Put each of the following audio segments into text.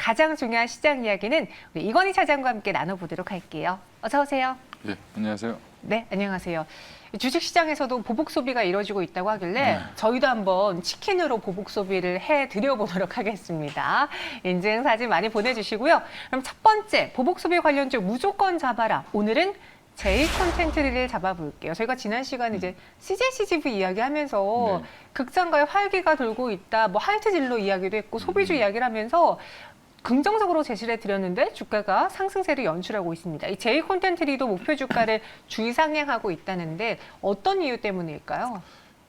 가장 중요한 시장 이야기는 우리 이건희 차장과 함께 나눠보도록 할게요. 어서 오세요. 예, 안녕하세요. 네, 안녕하세요. 주식시장에서도 보복 소비가 이루어지고 있다고 하길래 저희도 한번 치킨으로 보복 소비를 해드려보도록 하겠습니다. 인증사진 많이 보내주시고요. 그럼 첫 번째, 보복 소비 관련주 무조건 잡아라. 오늘은 제이 콘텐츠를 잡아볼게요. 저희가 지난 시간에 이제 CJCGV 이야기하면서 네. 극장가의 활기가 돌고 있다, 뭐 하이트 진로 이야기도 했고 소비주 이야기를 하면서 긍정적으로 제시를 해드렸는데 주가가 상승세를 연출하고 있습니다. 이 제이 콘텐츠리도 목표 주가를 주의상향하고 있다는데 어떤 이유 때문일까요?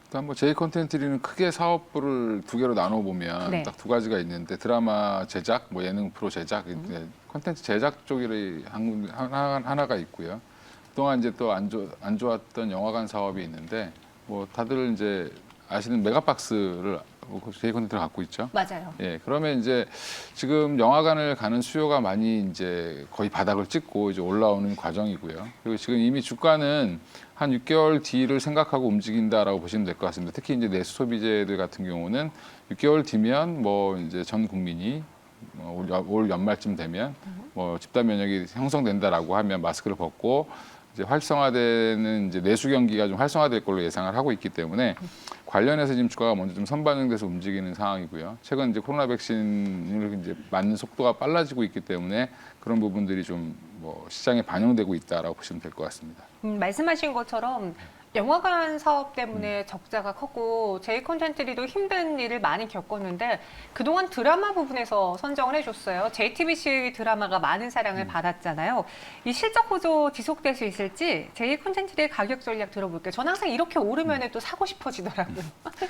일단 뭐 제이 컨텐츠리는 크게 사업부를 두 개로 나눠 보면 네. 딱 두 가지가 있는데 드라마 제작, 뭐 예능 프로 제작, 컨텐츠 제작 쪽이 하나가 있고요. 그동안 이제 또 안 좋았던 영화관 사업이 있는데 뭐 다들 이제 아시는 메가박스를 제이 콘텐츠를 갖고 있죠. 맞아요. 예, 그러면 이제 지금 영화관을 가는 수요가 많이 이제 거의 바닥을 찍고 이제 올라오는 과정이고요. 그리고 지금 이미 주가는 한 6개월 뒤를 생각하고 움직인다라고 보시면 될 것 같습니다. 특히 이제 내수 소비재들 같은 경우는 6개월 뒤면 뭐 이제 전 국민이 올 연말쯤 되면 뭐 집단 면역이 형성된다라고 하면 마스크를 벗고 이제 활성화되는 이제 내수 경기가 좀 활성화될 걸로 예상을 하고 있기 때문에 관련해서 지금 주가가 먼저 좀 선반영돼서 움직이는 상황이고요. 최근 이제 코로나 백신을 이제 맞는 속도가 빨라지고 있기 때문에 그런 부분들이 좀 뭐 시장에 반영되고 있다라고 보시면 될 것 같습니다. 말씀하신 것처럼 영화관 사업 때문에 적자가 컸고 제이 콘텐츠리도 힘든 일을 많이 겪었는데 그동안 드라마 부분에서 선정을 해줬어요. JTBC 드라마가 많은 사랑을 받았잖아요. 이 실적 호조 지속될 수 있을지 제이 콘텐츠리의 가격 전략 들어볼게요. 저는 항상 이렇게 오르면 또 사고 싶어지더라고요.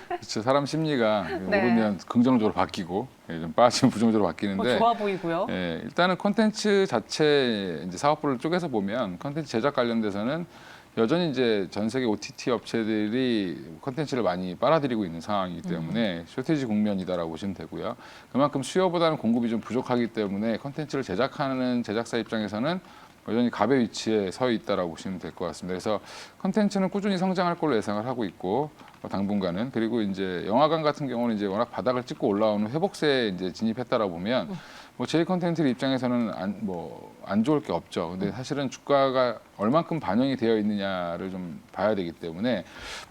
그렇죠. 사람 심리가 네. 오르면 긍정적으로 바뀌고 좀 빠지면 부정적으로 바뀌는데 좋아 보이고요. 예, 일단은 콘텐츠 자체 이제 사업부를 쪼개서 보면 콘텐츠 제작 관련돼서는 여전히 이제 전 세계 OTT 업체들이 콘텐츠를 많이 빨아들이고 있는 상황이기 때문에 쇼티지 국면이다라고 보시면 되고요. 그만큼 수요보다는 공급이 좀 부족하기 때문에 콘텐츠를 제작하는 제작사 입장에서는 여전히 갑의 위치에 서 있다라고 보시면 될 것 같습니다. 그래서 콘텐츠는 꾸준히 성장할 걸로 예상을 하고 있고 당분간은 그리고 이제 영화관 같은 경우는 이제 워낙 바닥을 찍고 올라오는 회복세에 이제 진입했다라고 보면 뭐 제이 콘텐츠 입장에서는 안 좋을 게 없죠. 근데 사실은 주가가 얼만큼 반영이 되어 있느냐를 좀 봐야 되기 때문에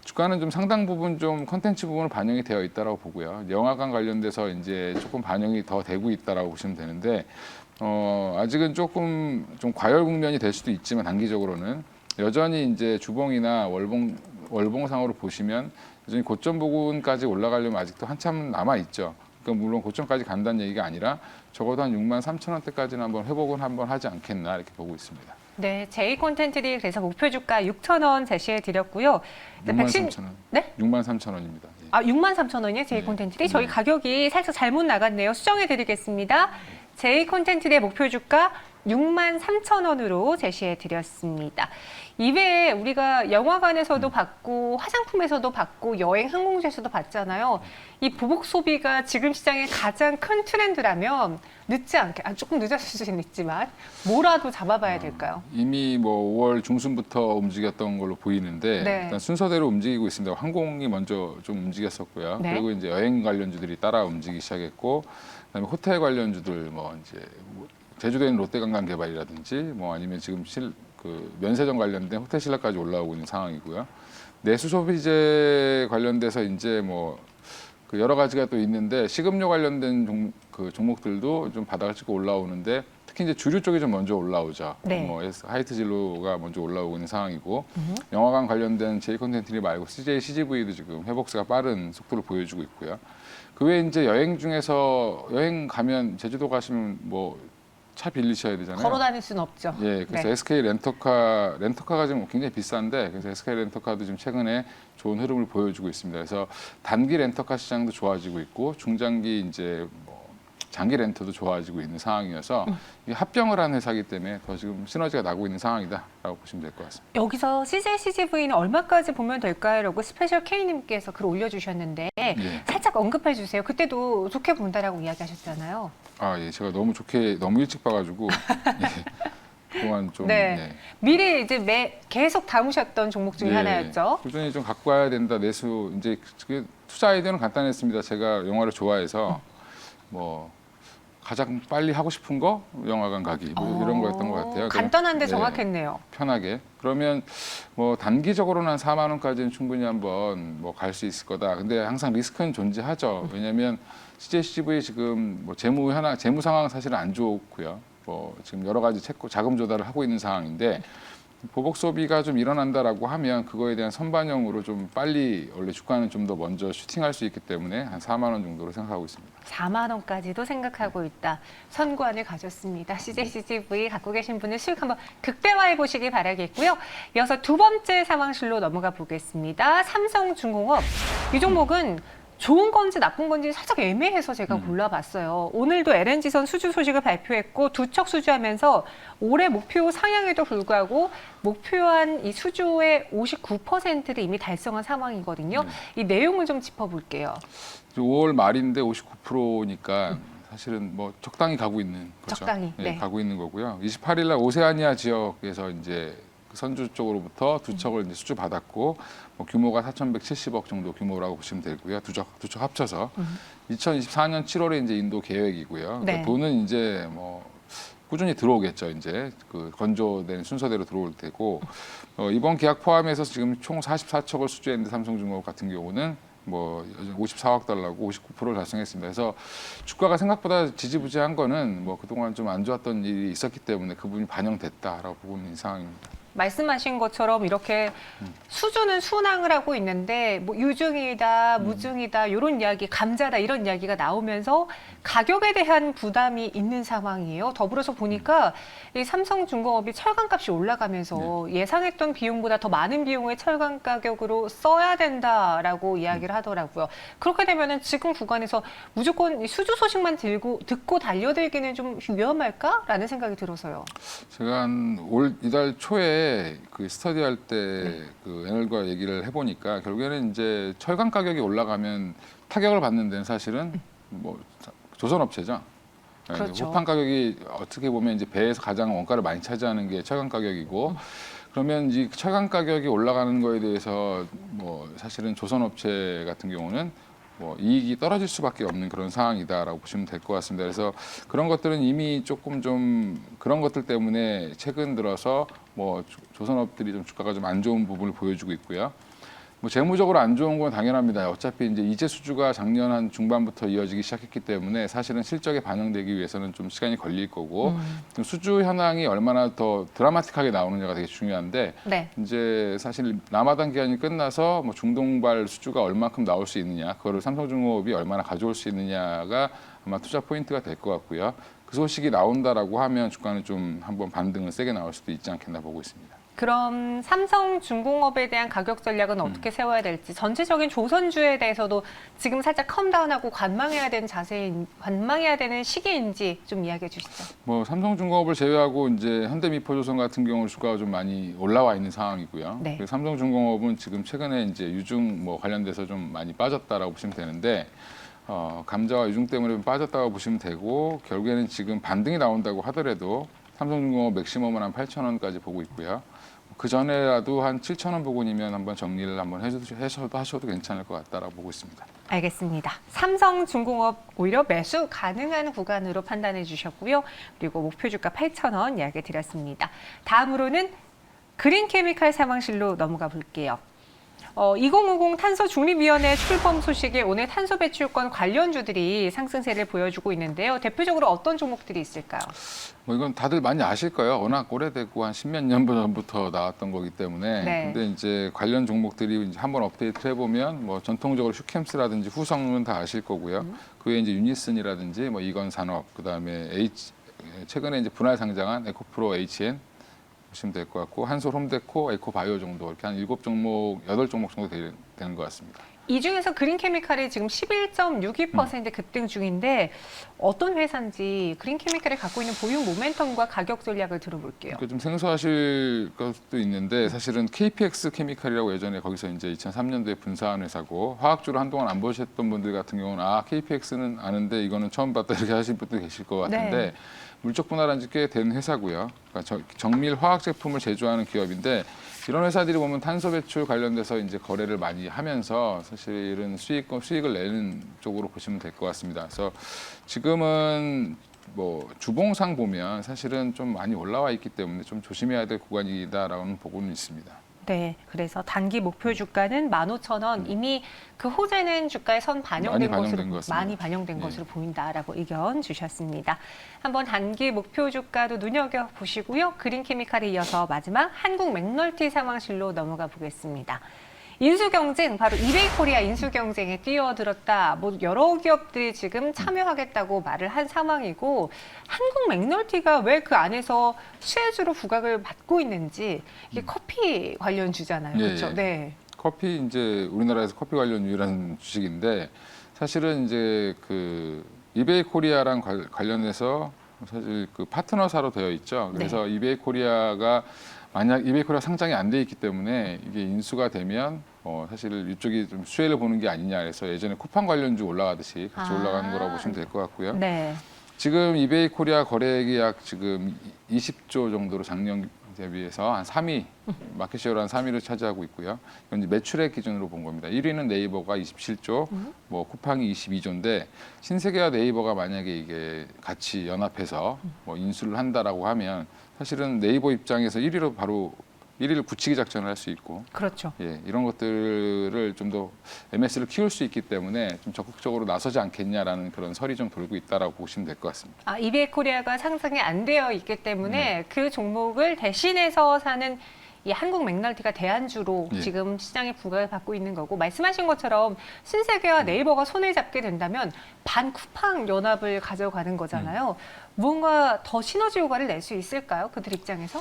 주가는 좀 상당 부분 좀 콘텐츠 부분으로 반영이 되어 있다라고 보고요. 영화관 관련돼서 이제 조금 반영이 더 되고 있다라고 보시면 되는데 아직은 조금 좀 과열 국면이 될 수도 있지만 단기적으로는 여전히 이제 주봉이나 월봉상으로 보시면 여전히 고점 부근까지 올라가려면 아직도 한참 남아 있죠. 그러니까 물론 고점까지 간다는 얘기가 아니라 적어도 한 63,000원대까지는 한번 회복은 한번 하지 않겠나 이렇게 보고 있습니다. 네, 제이 콘텐츠리 그래서 목표 주가 6,000원 제시해 드렸고요. 63,000원. 네? 63,000원입니다. 예. 아, 63,000원이요? 제이 네. 콘텐츠리? 저희 가격이 살짝 잘못 나갔네요. 수정해 드리겠습니다. 제이 콘텐츠리의 목표 주가 63,000원으로 제시해 드렸습니다. 이외에 우리가 영화관에서도 받고 화장품에서도 받고 여행 항공주에서도 받잖아요. 이 보복 소비가 지금 시장의 가장 큰 트렌드라면 늦지 않게, 조금 늦었을 수는 있지만 뭐라도 잡아봐야 될까요? 이미 뭐 5월 중순부터 움직였던 걸로 보이는데 네. 일단 순서대로 움직이고 있습니다. 항공이 먼저 좀 움직였었고요. 네. 그리고 이제 여행 관련주들이 따라 움직이기 시작했고 그다음에 호텔 관련주들 뭐 이제 제주도에 있는 롯데관광개발이라든지 뭐 아니면 지금 면세점 관련된 호텔 신라까지 올라오고 있는 상황이고요. 내수 소비재 관련돼서 이제 뭐 그 여러 가지가 또 있는데 식음료 관련된 종목들도 좀 바닥을 찍고 올라오는데 특히 이제 주류 쪽이 좀 먼저 올라오죠. 네. 뭐 하이트 진로가 먼저 올라오고 있는 상황이고 영화관 관련된 제이 콘텐츠리 말고 CJ CGV도 지금 회복세가 빠른 속도를 보여주고 있고요. 그 외에 이제 여행 중에서 여행 가면 제주도 가시면 뭐 차 빌리셔야 되잖아요. 걸어 다닐 수는 없죠. 예, 그래서 네. SK 렌터카가 지금 굉장히 비싼데 그래서 SK 렌터카도 지금 최근에 좋은 흐름을 보여주고 있습니다. 그래서 단기 렌터카 시장도 좋아지고 있고 중장기 이제 뭐 장기 렌터도 좋아지고 있는 상황이어서 이게 합병을 한 회사이기 때문에 더 지금 시너지가 나고 있는 상황이다라고 보시면 될 것 같습니다. 여기서 CJ CGV는 얼마까지 보면 될까요? 라고 스페셜 K님께서 글 올려주셨는데 예. 살짝 언급해 주세요. 그때도 좋게 본다라고 이야기하셨잖아요. 아, 예, 제가 너무 일찍 봐가지고 예, 그동안 좀 네. 예. 미리 이제 계속 담으셨던 종목 중에 예, 하나였죠. 꾸준히 좀 갖고 와야 된다. 내수 이제 투자 아이디어는 간단했습니다. 제가 영화를 좋아해서 뭐 가장 빨리 하고 싶은 거 영화관 가기 뭐 이런 거였던 것 같아요. 간단한데 네, 정확했네요. 편하게. 그러면 뭐 단기적으로는 한 4만 원까지는 충분히 한번 뭐 갈 수 있을 거다. 근데 항상 리스크는 존재하죠. 왜냐하면 CJCGV 지금 뭐 재무 상황 사실은 안 좋고요. 뭐 지금 여러 가지 자금 조달을 하고 있는 상황인데 보복 소비가 좀 일어난다라고 하면 그거에 대한 선반영으로 좀 빨리 원래 주가는 좀 더 먼저 슈팅할 수 있기 때문에 한 4만 원 정도로 생각하고 있습니다. 4만 원까지도 생각하고 있다. 선구안을 가졌습니다. CJCGV 갖고 계신 분은 수익 한번 극대화해 보시기 바라겠고요. 이어서 두 번째 상황실로 넘어가 보겠습니다. 삼성중공업. 이 종목은 좋은 건지 나쁜 건지 살짝 애매해서 제가 골라봤어요. 오늘도 LNG선 수주 소식을 발표했고 두 척 수주하면서 올해 목표 상향에도 불구하고 목표한 이 수주의 59%를 이미 달성한 상황이거든요. 이 내용을 좀 짚어볼게요. 5월 말인데 59%니까 사실은 뭐 적당히 가고 있는 거죠. 적당히, 네. 가고 있는 거고요. 28일 날 오세아니아 지역에서 이제 선주 쪽으로부터 두 척을 이제 수주 받았고 뭐 규모가 4,170억 정도 규모라고 보시면 되고요. 두 척 합쳐서 2024년 7월에 이제 인도 계획이고요. 네. 그러니까 돈은 이제 뭐 꾸준히 들어오겠죠. 이제 그 건조된 순서대로 들어올 테고 이번 계약 포함해서 지금 총 44척을 수주했는데 삼성중공업 같은 경우는 뭐 54억 달러고 59%를 달성했습니다. 그래서 주가가 생각보다 지지부진한 거는 뭐 그동안 좀 안 좋았던 일이 있었기 때문에 그 부분이 반영됐다라고 보고 있는 상황입니다. 말씀하신 것처럼 이렇게 수주는 순항을 하고 있는데 뭐 유중이다, 무중이다 이런 이야기, 감자다 이런 이야기가 나오면서 가격에 대한 부담이 있는 상황이에요. 더불어서 보니까 이 삼성중공업이 철강값이 올라가면서 예상했던 비용보다 더 많은 비용을 철강 가격으로 써야 된다라고 이야기를 하더라고요. 그렇게 되면은 지금 구간에서 무조건 이 수주 소식만 듣고 달려들기는 좀 위험할까라는 생각이 들어서요. 제가 한 이달 초에 그 스터디할 때 그 애널과 얘기를 해보니까 결국에는 이제 철강 가격이 올라가면 타격을 받는 데는 사실은 뭐 조선업체죠. 네, 그렇죠. 호판 가격이 어떻게 보면 이제 배에서 가장 원가를 많이 차지하는 게 철강 가격이고 그러면 이 철강 가격이 올라가는 거에 대해서 뭐 사실은 조선업체 같은 경우는 뭐 이익이 떨어질 수밖에 없는 그런 상황이다라고 보시면 될 것 같습니다. 그래서 그런 것들은 이미 조금 좀 그런 것들 때문에 최근 들어서 뭐 조선업들이 좀 주가가 좀 안 좋은 부분을 보여주고 있고요. 뭐 재무적으로 안 좋은 건 당연합니다. 어차피 이제 이재 수주가 작년 한 중반부터 이어지기 시작했기 때문에 사실은 실적에 반영되기 위해서는 좀 시간이 걸릴 거고 수주 현황이 얼마나 더 드라마틱하게 나오느냐가 되게 중요한데 네. 이제 사실 라마단 기간이 끝나서 뭐 중동발 수주가 얼마큼 나올 수 있느냐, 그거를 삼성중공업이 얼마나 가져올 수 있느냐가 아마 투자 포인트가 될 것 같고요. 그 소식이 나온다라고 하면 주가는 좀 한번 반등은 세게 나올 수도 있지 않겠나 보고 있습니다. 그럼 삼성중공업에 대한 가격 전략은 어떻게 세워야 될지 전체적인 조선주에 대해서도 지금 살짝 컴다운하고 관망해야 되는 시기인지 좀 이야기해 주시죠. 뭐 삼성중공업을 제외하고 이제 현대미포조선 같은 경우 주가가 좀 많이 올라와 있는 상황이고요. 네. 그리고 삼성중공업은 지금 최근에 이제 유중 뭐 관련돼서 좀 많이 빠졌다라고 보시면 되는데 감자와 유중 때문에 빠졌다고 보시면 되고 결국에는 지금 반등이 나온다고 하더라도 삼성중공업 맥시멈은 한 8,000원까지 보고 있고요. 그 전에라도 한 7,000원 부근이면 한번 정리를 한번 하셔도 괜찮을 것 같다라고 보고 있습니다. 알겠습니다. 삼성중공업 오히려 매수 가능한 구간으로 판단해 주셨고요. 그리고 목표 주가 8,000원 이야기 드렸습니다. 다음으로는 그린케미칼 상황실로 넘어가 볼게요. 2050 탄소중립위원회 출범 소식에 오늘 탄소 배출권 관련주들이 상승세를 보여주고 있는데요. 대표적으로 어떤 종목들이 있을까요? 뭐 이건 다들 많이 아실 거예요. 워낙 오래됐고 한 10몇 년 전부터 나왔던 거기 때문에. 네. 근데 이제 관련 종목들이 이제 한번 업데이트 해보면 뭐 전통적으로 슈캠스라든지 후성은 다 아실 거고요. 그 외에 이제 유니슨이라든지 뭐 이건산업, 그다음에 최근에 이제 분할 상장한 에코프로 HN 보시면 될 것 같고 한솔 홈데코, 에코바이오 정도 이렇게 한 7종목, 8종목 정도 되는 것 같습니다. 이 중에서 그린케미칼이 지금 11.62% 급등 중인데 어떤 회사인지 그린케미칼이 갖고 있는 보유 모멘텀과 가격 전략을 들어볼게요. 좀 생소하실 것도 있는데 사실은 KPX 케미칼이라고 예전에 거기서 이제 2003년도에 분사한 회사고 화학주를 한동안 안 보셨던 분들 같은 경우는 KPX는 아는데 이거는 처음 봤다 이렇게 하실 분도 계실 것 같은데 네. 물적 분할한 지 꽤 된 회사고요. 그러니까 정밀 화학 제품을 제조하는 기업인데 이런 회사들이 보면 탄소 배출 관련돼서 이제 거래를 많이 하면서 사실은 수익을 내는 쪽으로 보시면 될 것 같습니다. 그래서 지금은 뭐 주봉상 보면 사실은 좀 많이 올라와 있기 때문에 좀 조심해야 될 구간이다라는 보고는 있습니다. 네, 그래서 단기 목표 주가는 15,000원 이미 그 호재는 주가에 선 반영된 많이 것으로 반영된 것 같습니다. 많이 반영된 예. 것으로 보인다라고 의견 주셨습니다. 한번 단기 목표 주가도 눈여겨 보시고요. 그린케미칼에 이어서 마지막 한국 맥널티 상황실로 넘어가 보겠습니다. 인수 경쟁, 바로 이베이코리아 인수 경쟁에 뛰어들었다. 뭐 여러 기업들이 지금 참여하겠다고 말을 한 상황이고, 한국 맥널티가 왜 그 안에서 수혜주로 부각을 받고 있는지, 이게 커피 관련주잖아요. 예, 그렇죠? 예. 네. 커피 이제 우리나라에서 커피 관련 유일한 주식인데 사실은 이제 그 이베이 코리아랑 관련해서 사실 그 파트너사로 되어 있죠. 그래서 이베이 코리아가 만약 이베이 코리아 상장이 안 돼 있기 때문에 이게 인수가 되면 사실 이쪽이 좀 수혜를 보는 게 아니냐 해서 예전에 쿠팡 관련주 올라가듯이 같이 올라가는 거라고 보시면 될 것 같고요. 네. 지금 이베이 코리아 거래액이 약 지금 20조 정도로 작년 대비해서 한 3위, 마켓쉐어로 한 3위를 차지하고 있고요. 이건 이제 매출액 기준으로 본 겁니다. 1위는 네이버가 27조, 뭐 쿠팡이 22조인데 신세계와 네이버가 만약에 이게 같이 연합해서 뭐 인수를 한다라고 하면 사실은 네이버 입장에서 1위로 바로 1위를 굳히기 작전을 할 수 있고, 그렇죠. 예, 이런 것들을 좀 더 MS를 키울 수 있기 때문에 좀 적극적으로 나서지 않겠냐라는 그런 설이 좀 돌고 있다라고 보시면 될 것 같습니다. 아, 이베이코리아가 상장이 안 되어 있기 때문에 그 종목을 대신해서 사는 이 한국 맥널티가 대안주로 예. 지금 시장에 부각을 받고 있는 거고, 말씀하신 것처럼 신세계와 네이버가 손을 잡게 된다면 반 쿠팡 연합을 가져가는 거잖아요. 무언가 더 시너지 효과를 낼 수 있을까요? 그들 입장에서?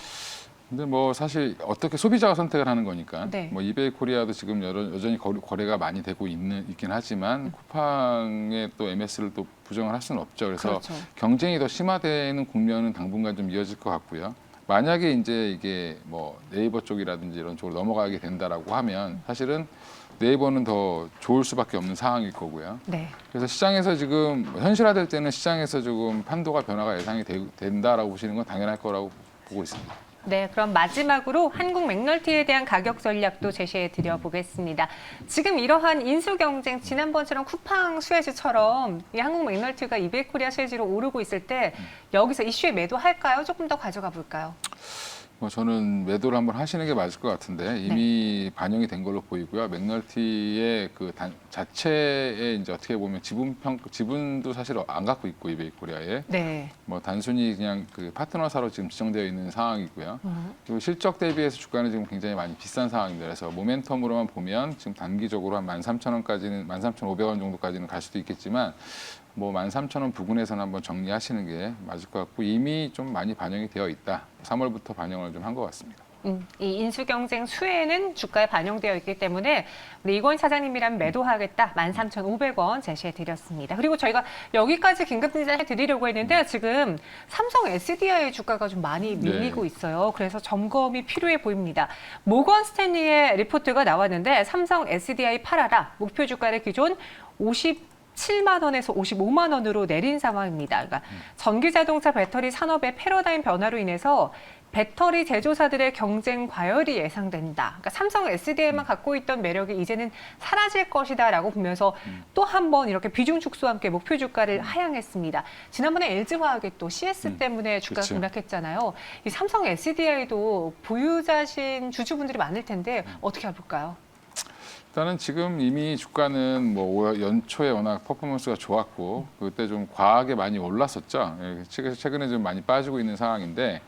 근데 뭐 사실 어떻게 소비자가 선택을 하는 거니까 네. 뭐 이베이 코리아도 지금 여전히 거래가 많이 되고 있긴 하지만 쿠팡의 또 MS를 또 부정을 할 수는 없죠. 그래서 그렇죠. 경쟁이 더 심화되는 국면은 당분간 좀 이어질 것 같고요. 만약에 이제 이게 뭐 네이버 쪽이라든지 이런 쪽으로 넘어가게 된다라고 하면 사실은 네이버는 더 좋을 수밖에 없는 상황일 거고요. 네. 그래서 시장에서 지금 현실화될 때는 시장에서 조금 판도가 변화가 예상이 된다라고 보시는 건 당연할 거라고 보고 있습니다. 네, 그럼 마지막으로 한국 맥널티에 대한 가격 전략도 제시해 드려 보겠습니다. 지금 이러한 인수 경쟁, 지난번처럼 쿠팡 수혜주처럼 이 한국 맥널티가 이베이코리아 수혜주로 오르고 있을 때 여기서 이슈에 매도할까요? 조금 더 가져가 볼까요? 뭐 저는 매도를 한번 하시는 게 맞을 것 같은데 이미 반영이 된 걸로 보이고요. 맥널티의 그 자체에 이제 어떻게 보면 지분도 사실 안 갖고 있고 이베이 코리아에 네. 뭐 단순히 그냥 그 파트너사로 지금 지정되어 있는 상황이고요. 그리고 실적 대비해서 주가는 지금 굉장히 많이 비싼 상황입니다. 그래서 모멘텀으로만 보면 지금 단기적으로 한 13,000원까지는 13,500원 정도까지는 갈 수도 있겠지만 뭐 13,000원 부근에서는 한번 정리하시는 게 맞을 것 같고 이미 좀 많이 반영이 되어 있다. 3월부터 반영을 좀 한 것 같습니다. 이 인수 경쟁 수혜는 주가에 반영되어 있기 때문에 우리 이권 사장님이라면 매도하겠다 13,500원 제시해 드렸습니다. 그리고 저희가 여기까지 긴급 진단해 드리려고 했는데 지금 삼성 SDI 주가가 좀 많이 밀리고 있어요. 그래서 점검이 필요해 보입니다. 모건 스탠리의 리포트가 나왔는데 삼성 SDI 팔아라. 목표 주가를 기존 7만 원에서 55만 원으로 내린 상황입니다. 그러니까 전기자동차 배터리 산업의 패러다임 변화로 인해서 배터리 제조사들의 경쟁 과열이 예상된다. 그러니까 삼성 SDI만 갖고 있던 매력이 이제는 사라질 것이다라고 보면서 또 한 번 이렇게 비중 축소와 함께 목표 주가를 하향했습니다. 지난번에 LG화학의 또 CS 때문에 주가가 그렇죠. 급락했잖아요. 이 삼성 SDI도 보유자신 주주분들이 많을 텐데 어떻게 해볼까요? 일단은 지금 이미 주가는 뭐 연초에 워낙 퍼포먼스가 좋았고 그때 좀 과하게 많이 올랐었죠. 예, 최근에 좀 많이 빠지고 있는 상황인데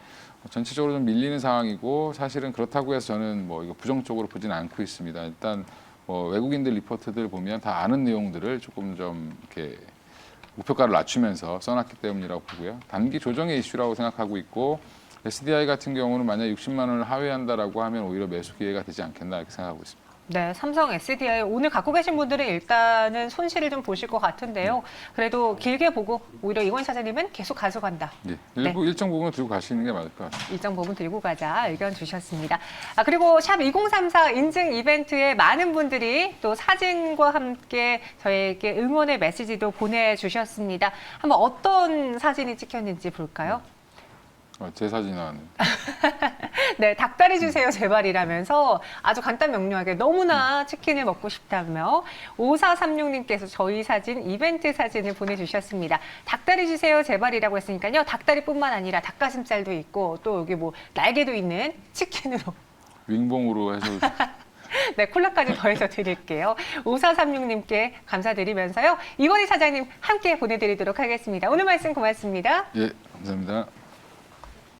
전체적으로 좀 밀리는 상황이고 사실은 그렇다고 해서 저는 뭐 이거 부정적으로 보지는 않고 있습니다. 일단 뭐 외국인들 리포트들 보면 다 아는 내용들을 조금 좀 이렇게 목표가를 낮추면서 써놨기 때문이라고 보고요. 단기 조정의 이슈라고 생각하고 있고 SDI 같은 경우는 만약 60만 원을 하회한다라고 하면 오히려 매수 기회가 되지 않겠나 이렇게 생각하고 있습니다. 네, 삼성 SDI 오늘 갖고 계신 분들은 일단은 손실을 좀 보실 것 같은데요. 그래도 길게 보고 오히려 이권 사장님은 계속 가져간다. 예, 일정 부분을 들고 가시는 게 맞을 것 같습니다. 일정 부분 들고 가자 의견 주셨습니다. 그리고 샵 2034 인증 이벤트에 많은 분들이 또 사진과 함께 저에게 응원의 메시지도 보내주셨습니다. 한번 어떤 사진이 찍혔는지 볼까요? 제 사진이 나왔네요. 네, 닭다리 주세요 제발이라면서 아주 간단 명료하게 너무나 치킨을 먹고 싶다며 5436님께서 저희 사진 이벤트 사진을 보내주셨습니다. 닭다리 주세요 제발이라고 했으니까요. 닭다리뿐만 아니라 닭가슴살도 있고 또 여기 뭐 날개도 있는 치킨으로 윙봉으로 해서 네, 콜라까지 더해서 드릴게요. 5436님께 감사드리면서요. 이건희 사장님 함께 보내드리도록 하겠습니다. 오늘 말씀 고맙습니다. 예, 감사합니다.